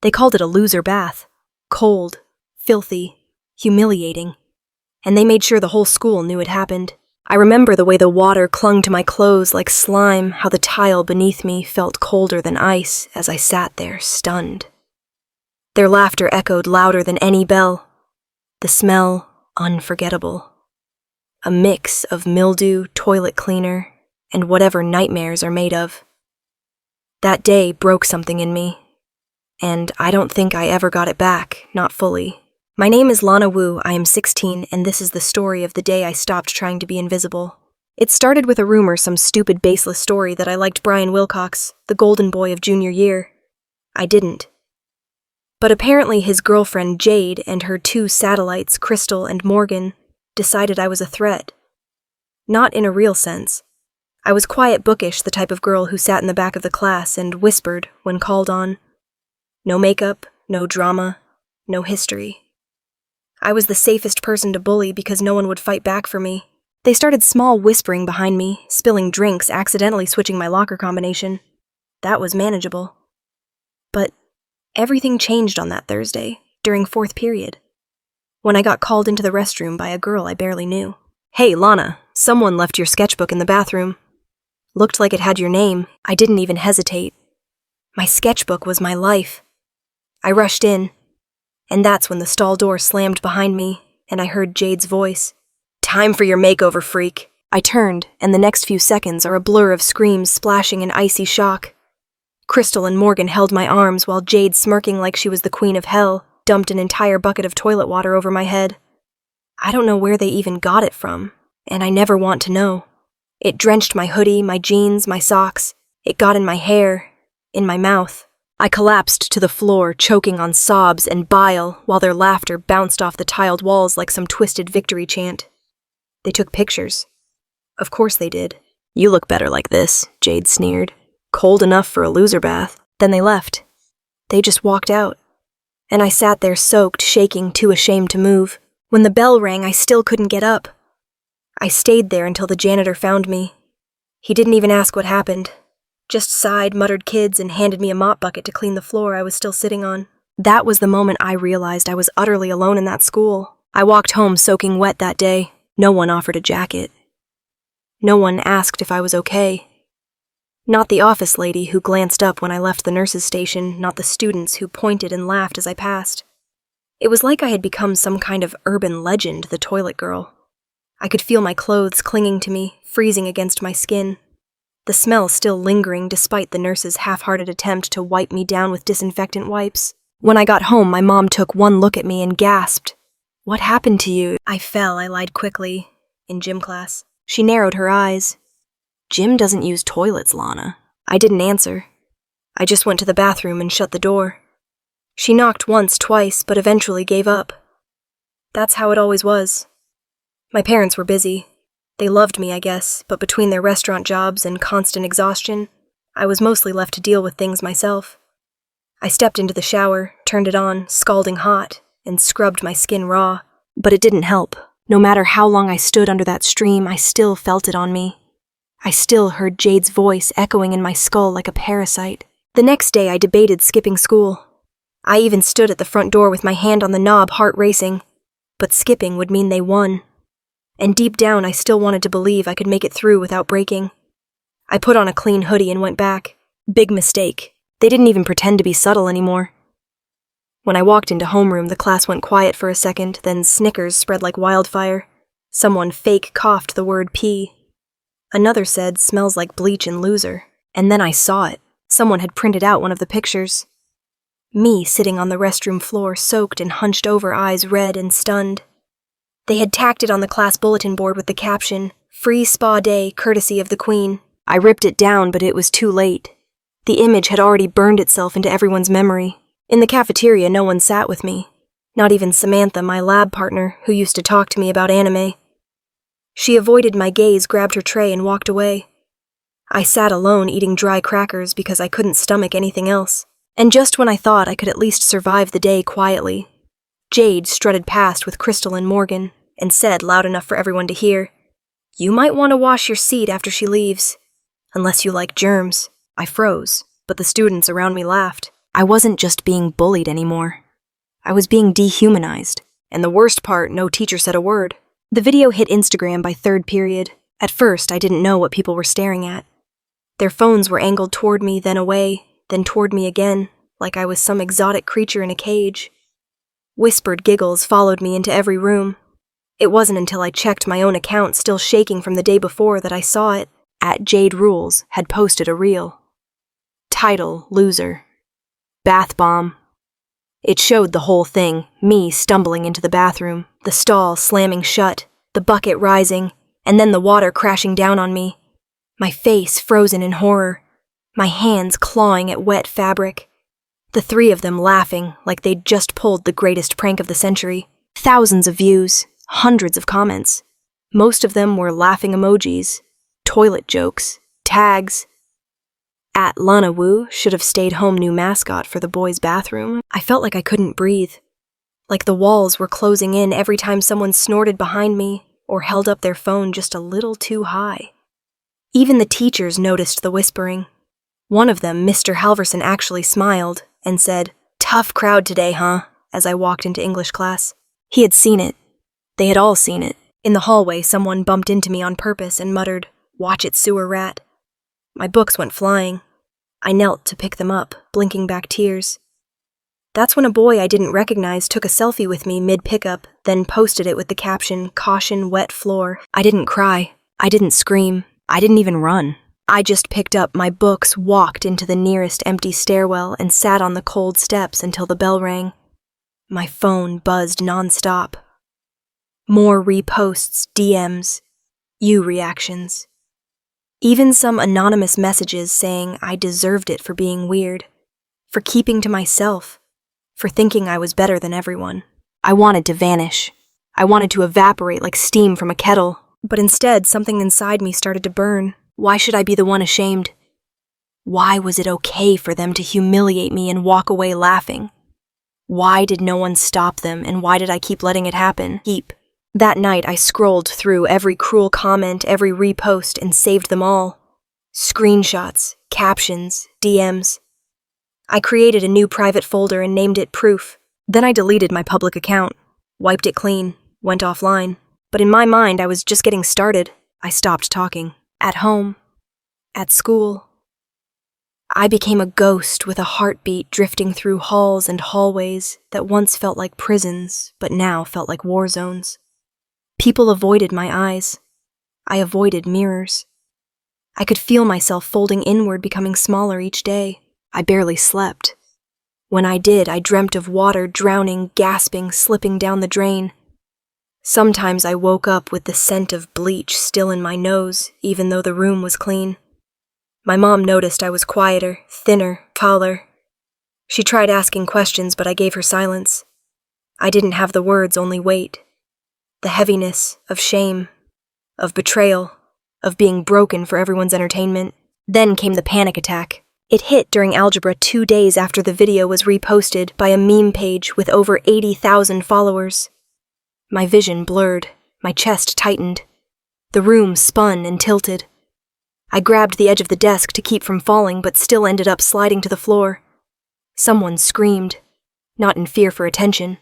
They called it a loser bath. Cold, filthy, humiliating. And they made sure the whole school knew it happened. I remember the way the water clung to my clothes like slime, how the tile beneath me felt colder than ice as I sat there, stunned. Their laughter echoed louder than any bell. The smell, unforgettable. A mix of mildew, toilet cleaner, and whatever nightmares are made of. That day broke something in me, and I don't think I ever got it back, not fully. My name is Lana Wu, I am 16, and this is the story of the day I stopped trying to be invisible. It started with a rumor, some stupid baseless story that I liked Brian Wilcox, the golden boy of junior year. I didn't. But apparently his girlfriend Jade and her 2 satellites, Crystal and Morgan, decided I was a threat. Not in a real sense. I was quiet bookish, the type of girl who sat in the back of the class and whispered when called on. No makeup, no drama, no history. I was the safest person to bully because no one would fight back for me. They started small whispering behind me, spilling drinks, accidentally switching my locker combination. That was manageable. But everything changed on that Thursday, during 4th period, when I got called into the restroom by a girl I barely knew. Hey, Lana, someone left your sketchbook in the bathroom. Looked like it had your name. I didn't even hesitate. My sketchbook was my life. I rushed in, and that's when the stall door slammed behind me, and I heard Jade's voice. Time for your makeover, freak. I turned, and the next few seconds are a blur of screams splashing in icy shock. Crystal and Morgan held my arms while Jade, smirking like she was the queen of hell, dumped an entire bucket of toilet water over my head. I don't know where they even got it from, and I never want to know. It drenched my hoodie, my jeans, my socks. It got in my hair, in my mouth. I collapsed to the floor, choking on sobs and bile, while their laughter bounced off the tiled walls like some twisted victory chant. They took pictures. Of course they did. You look better like this, Jade sneered. Cold enough for a loser bath. Then they left. They just walked out. And I sat there soaked, shaking, too ashamed to move. When the bell rang, I still couldn't get up. I stayed there until the janitor found me. He didn't even ask what happened. Just sighed, muttered kids, and handed me a mop bucket to clean the floor I was still sitting on. That was the moment I realized I was utterly alone in that school. I walked home soaking wet that day. No one offered a jacket. No one asked if I was okay. Not the office lady who glanced up when I left the nurse's station, not the students who pointed and laughed as I passed. It was like I had become some kind of urban legend, the toilet girl. I could feel my clothes clinging to me, freezing against my skin. The smell still lingering despite the nurse's half-hearted attempt to wipe me down with disinfectant wipes. When I got home, my mom took one look at me and gasped. What happened to you? I fell, I lied quickly. In gym class. She narrowed her eyes. Gym doesn't use toilets, Lana. I didn't answer. I just went to the bathroom and shut the door. She knocked once, twice, but eventually gave up. That's how it always was. My parents were busy. They loved me, I guess, but between their restaurant jobs and constant exhaustion, I was mostly left to deal with things myself. I stepped into the shower, turned it on, scalding hot, and scrubbed my skin raw. But it didn't help. No matter how long I stood under that stream, I still felt it on me. I still heard Jade's voice echoing in my skull like a parasite. The next day, I debated skipping school. I even stood at the front door with my hand on the knob, heart racing. But skipping would mean they won. And deep down, I still wanted to believe I could make it through without breaking. I put on a clean hoodie and went back. Big mistake. They didn't even pretend to be subtle anymore. When I walked into homeroom, the class went quiet for a second, then snickers spread like wildfire. Someone fake coughed the word pee. Another said, smells like bleach and loser. And then I saw it. Someone had printed out one of the pictures. Me sitting on the restroom floor, soaked and hunched over, eyes red and stunned. They had tacked it on the class bulletin board with the caption, Free Spa Day, courtesy of the Queen. I ripped it down, but it was too late. The image had already burned itself into everyone's memory. In the cafeteria, no one sat with me. Not even Samantha, my lab partner, who used to talk to me about anime. She avoided my gaze, grabbed her tray, and walked away. I sat alone eating dry crackers because I couldn't stomach anything else. And just when I thought I could at least survive the day quietly, Jade strutted past with Crystal and Morgan and said loud enough for everyone to hear, You might want to wash your seat after she leaves. Unless you like germs. I froze, but the students around me laughed. I wasn't just being bullied anymore. I was being dehumanized. And the worst part, no teacher said a word. The video hit Instagram by third period. At first, I didn't know what people were staring at. Their phones were angled toward me, then away, then toward me again, like I was some exotic creature in a cage. Whispered giggles followed me into every room. It wasn't until I checked my own account, still shaking from the day before, that I saw it. @JadeRules had posted a reel. Title, Loser. Bath bomb. It showed the whole thing, me stumbling into the bathroom, the stall slamming shut, the bucket rising, and then the water crashing down on me. My face frozen in horror, my hands clawing at wet fabric. The three of them laughing like they'd just pulled the greatest prank of the century. Thousands of views, hundreds of comments. Most of them were laughing emojis, toilet jokes, tags. @Lana Wu should have stayed home new mascot for the boys' bathroom. I felt like I couldn't breathe. Like the walls were closing in every time someone snorted behind me or held up their phone just a little too high. Even the teachers noticed the whispering. One of them, Mr. Halverson, actually smiled and said, "Tough crowd today, huh?" as I walked into English class. He had seen it. They had all seen it. In the hallway, someone bumped into me on purpose and muttered, "Watch it, sewer rat." My books went flying. I knelt to pick them up, blinking back tears. That's when a boy I didn't recognize took a selfie with me mid-pickup, then posted it with the caption, "Caution, wet floor." I didn't cry. I didn't scream. I didn't even run. I just picked up my books, walked into the nearest empty stairwell, and sat on the cold steps until the bell rang. My phone buzzed nonstop. More reposts, DMs, you reactions. Even some anonymous messages saying I deserved it for being weird, for keeping to myself, for thinking I was better than everyone. I wanted to vanish. I wanted to evaporate like steam from a kettle, but instead something inside me started to burn. Why should I be the one ashamed? Why was it okay for them to humiliate me and walk away laughing? Why did no one stop them, and why did I keep letting it happen? That night, I scrolled through every cruel comment, every repost, and saved them all. Screenshots, captions, DMs. I created a new private folder and named it Proof. Then I deleted my public account, wiped it clean, went offline. But in my mind, I was just getting started. I stopped talking. At home. At school. I became a ghost with a heartbeat drifting through halls and hallways that once felt like prisons, but now felt like war zones. People avoided my eyes. I avoided mirrors. I could feel myself folding inward, becoming smaller each day. I barely slept. When I did, I dreamt of water drowning, gasping, slipping down the drain. Sometimes I woke up with the scent of bleach still in my nose, even though the room was clean. My mom noticed I was quieter, thinner, taller. She tried asking questions, but I gave her silence. I didn't have the words, only weight. The heaviness of shame, of betrayal, of being broken for everyone's entertainment. Then came the panic attack. It hit during algebra 2 days after the video was reposted by a meme page with over 80,000 followers. My vision blurred, my chest tightened. The room spun and tilted. I grabbed the edge of the desk to keep from falling, but still ended up sliding to the floor. Someone screamed, not in fear for attention,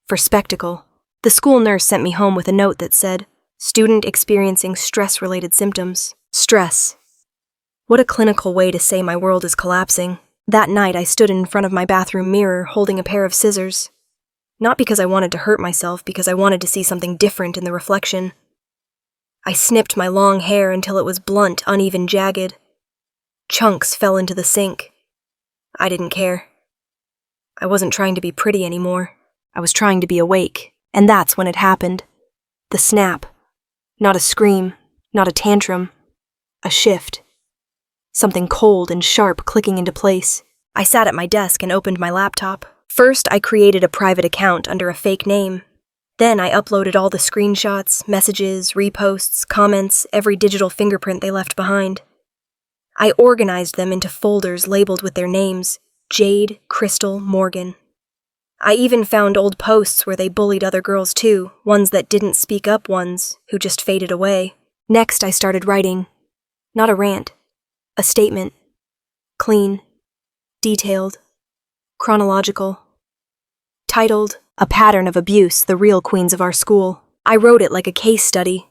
for spectacle. The school nurse sent me home with a note that said, "Student experiencing stress-related symptoms." Stress. What a clinical way to say my world is collapsing. That night I stood in front of my bathroom mirror holding a pair of scissors. Not because I wanted to hurt myself, because I wanted to see something different in the reflection. I snipped my long hair until it was blunt, uneven, jagged. Chunks fell into the sink. I didn't care. I wasn't trying to be pretty anymore. I was trying to be awake, and that's when it happened. The snap. Not a scream, not a tantrum. A shift. Something cold and sharp clicking into place. I sat at my desk and opened my laptop. First, I created a private account under a fake name. Then I uploaded all the screenshots, messages, reposts, comments, every digital fingerprint they left behind. I organized them into folders labeled with their names, Jade, Crystal, Morgan. I even found old posts where they bullied other girls too, ones that didn't speak up, ones who just faded away. Next, I started writing. Not a rant. A statement. Clean. Detailed. chronological. Titled, "A Pattern of Abuse, the Real Queens of Our School." I wrote it like a case study.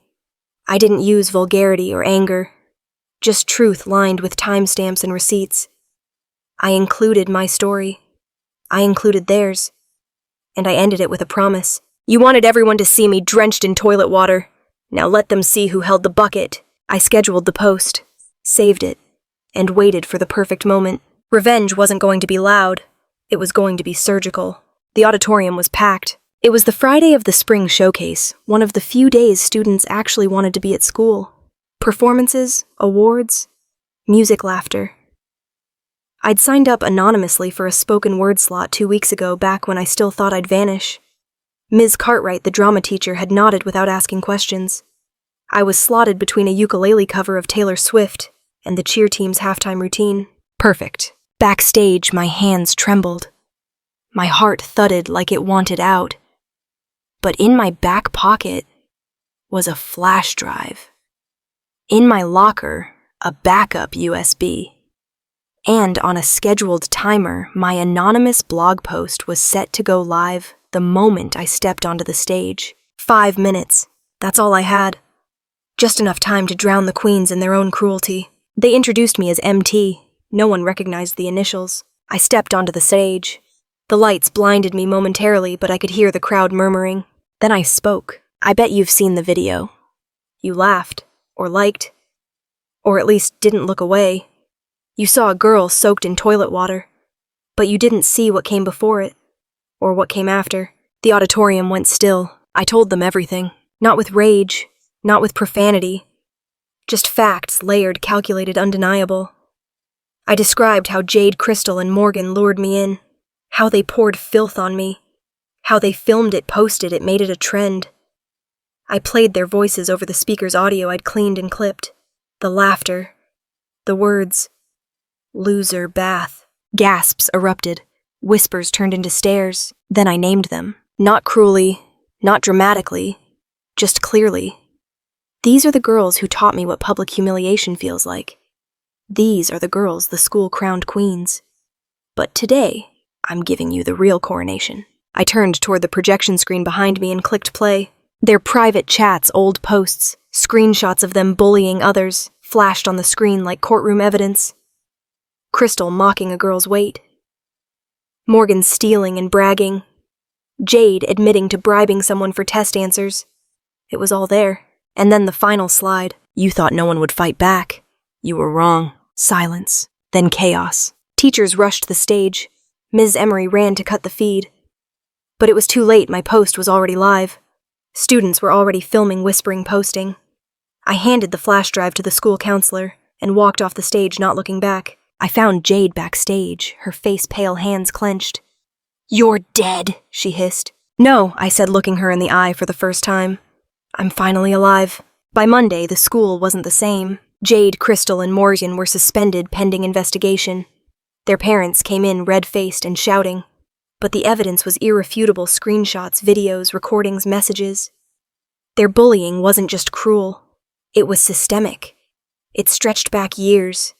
I didn't use vulgarity or anger, just truth lined with timestamps and receipts. I included my story. I included theirs. And I ended it with a promise. You wanted everyone to see me drenched in toilet water. Now let them see who held the bucket. I scheduled the post, saved it, and waited for the perfect moment. Revenge wasn't going to be loud. It was going to be surgical. The auditorium was packed. It was the Friday of the spring showcase, one of the few days students actually wanted to be at school. Performances, awards, music, laughter. I'd signed up anonymously for a spoken word slot 2 weeks ago, back when I still thought I'd vanish. Ms. Cartwright, the drama teacher, had nodded without asking questions. I was slotted between a ukulele cover of Taylor Swift and the cheer team's halftime routine. Perfect. Backstage, my hands trembled. My heart thudded like it wanted out. But in my back pocket was a flash drive. In my locker, a backup USB. And on a scheduled timer, my anonymous blog post was set to go live the moment I stepped onto the stage. 5 minutes. That's all I had. Just enough time to drown the queens in their own cruelty. They introduced me as MT. No one recognized the initials. I stepped onto the stage. The lights blinded me momentarily, but I could hear the crowd murmuring. Then I spoke. I bet you've seen the video. You laughed, or liked, or at least didn't look away. You saw a girl soaked in toilet water, but you didn't see what came before it, or what came after. The auditorium went still. I told them everything. Not with rage, not with profanity. Just facts, layered, calculated, undeniable. I described how Jade, Crystal, and Morgan lured me in, how they poured filth on me, how they filmed it, posted it, made it a trend. I played their voices over the speaker's audio I'd cleaned and clipped. The laughter, the words. Loser bath. Gasps erupted. Whispers turned into stares. Then I named them. Not cruelly, not dramatically, just clearly. These are the girls who taught me what public humiliation feels like. These are the girls the school crowned queens. But today, I'm giving you the real coronation. I turned toward the projection screen behind me and clicked play. Their private chats, old posts, screenshots of them bullying others, flashed on the screen like courtroom evidence. Crystal mocking a girl's weight. Morgan stealing and bragging. Jade admitting to bribing someone for test answers. It was all there. And then the final slide. You thought no one would fight back. You were wrong. Silence. Then chaos. Teachers rushed the stage. Ms. Emery ran to cut the feed. But it was too late. My post was already live. Students were already filming, whispering, posting. I handed the flash drive to the school counselor and walked off the stage, not looking back. I found Jade backstage, her face pale, hands clenched. You're dead, she hissed. No, I said, looking her in the eye for the first time. I'm finally alive. By Monday, the school wasn't the same. Jade, Crystal, and Morgan were suspended pending investigation. Their parents came in red-faced and shouting. But the evidence was irrefutable: screenshots, videos, recordings, messages. Their bullying wasn't just cruel. It was systemic. It stretched back years.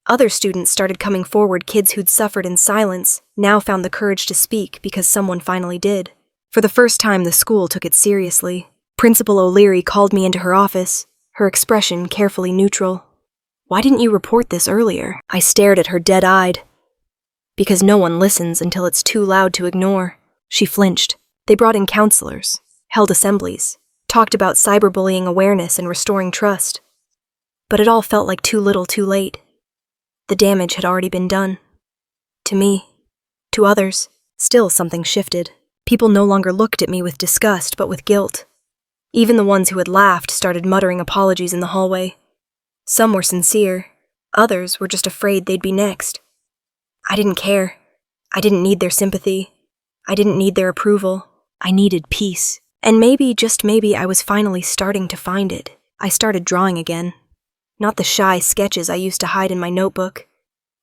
Other students started coming forward. Kids who'd suffered in silence now found the courage to speak because someone finally did. For the first time, the school took it seriously. Principal O'Leary called me into her office, her expression carefully neutral. Why didn't you report this earlier? I stared at her dead-eyed. Because no one listens until it's too loud to ignore. She flinched. They brought in counselors, held assemblies, talked about cyberbullying awareness and restoring trust. But it all felt like too little, too late. The damage had already been done. To me, to others. Still, something shifted. People no longer looked at me with disgust, but with guilt. Even the ones who had laughed started muttering apologies in the hallway. Some were sincere. Others were just afraid they'd be next. I didn't care. I didn't need their sympathy. I didn't need their approval. I needed peace. And maybe, just maybe, I was finally starting to find it. I started drawing again. Not the shy sketches I used to hide in my notebook.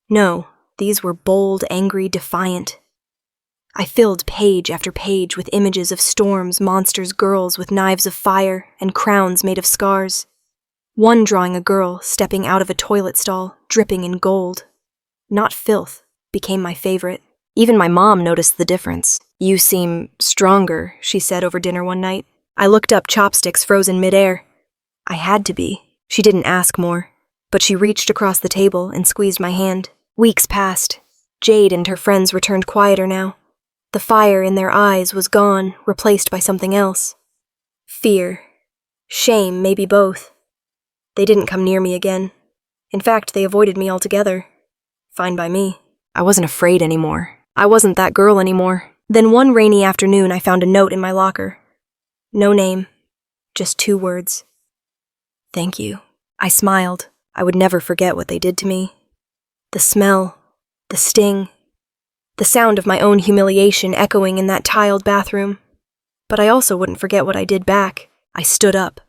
No, these were bold, angry, defiant. I filled page after page with images of storms, monsters, girls with knives of fire, and crowns made of scars. One drawing a girl stepping out of a toilet stall, dripping in gold. Not filth, became my favorite. Even my mom noticed the difference. "You seem stronger," she said over dinner one night. I looked up, chopsticks frozen midair. I had to be. She didn't ask more, but she reached across the table and squeezed my hand. Weeks passed. Jade and her friends returned quieter now. The fire in their eyes was gone, replaced by something else. Fear. Shame, maybe both. They didn't come near me again. In fact, they avoided me altogether. Fine by me. I wasn't afraid anymore. I wasn't that girl anymore. Then one rainy afternoon, I found a note in my locker. No name. Just 2 words. "Thank you." I smiled. I would never forget what they did to me. The smell. The sting. The sound of my own humiliation echoing in that tiled bathroom. But I also wouldn't forget what I did back. I stood up.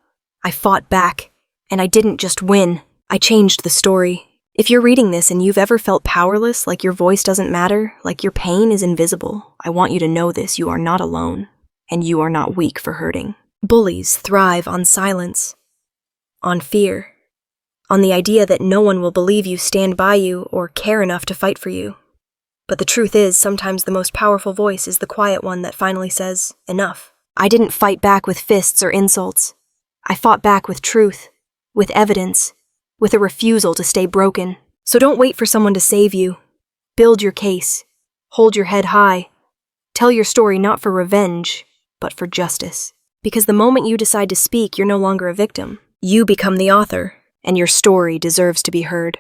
I fought back. And I didn't just win. I changed the story. If you're reading this and you've ever felt powerless, like your voice doesn't matter, like your pain is invisible, I want you to know this: you are not alone. And you are not weak for hurting. Bullies thrive on silence. On fear. On the idea that no one will believe you, stand by you, or care enough to fight for you. But the truth is, sometimes the most powerful voice is the quiet one that finally says, enough. I didn't fight back with fists or insults. I fought back with truth, with evidence, with a refusal to stay broken. So don't wait for someone to save you. Build your case. Hold your head high. Tell your story not for revenge, but for justice. Because the moment you decide to speak, you're no longer a victim. You become the author, and your story deserves to be heard.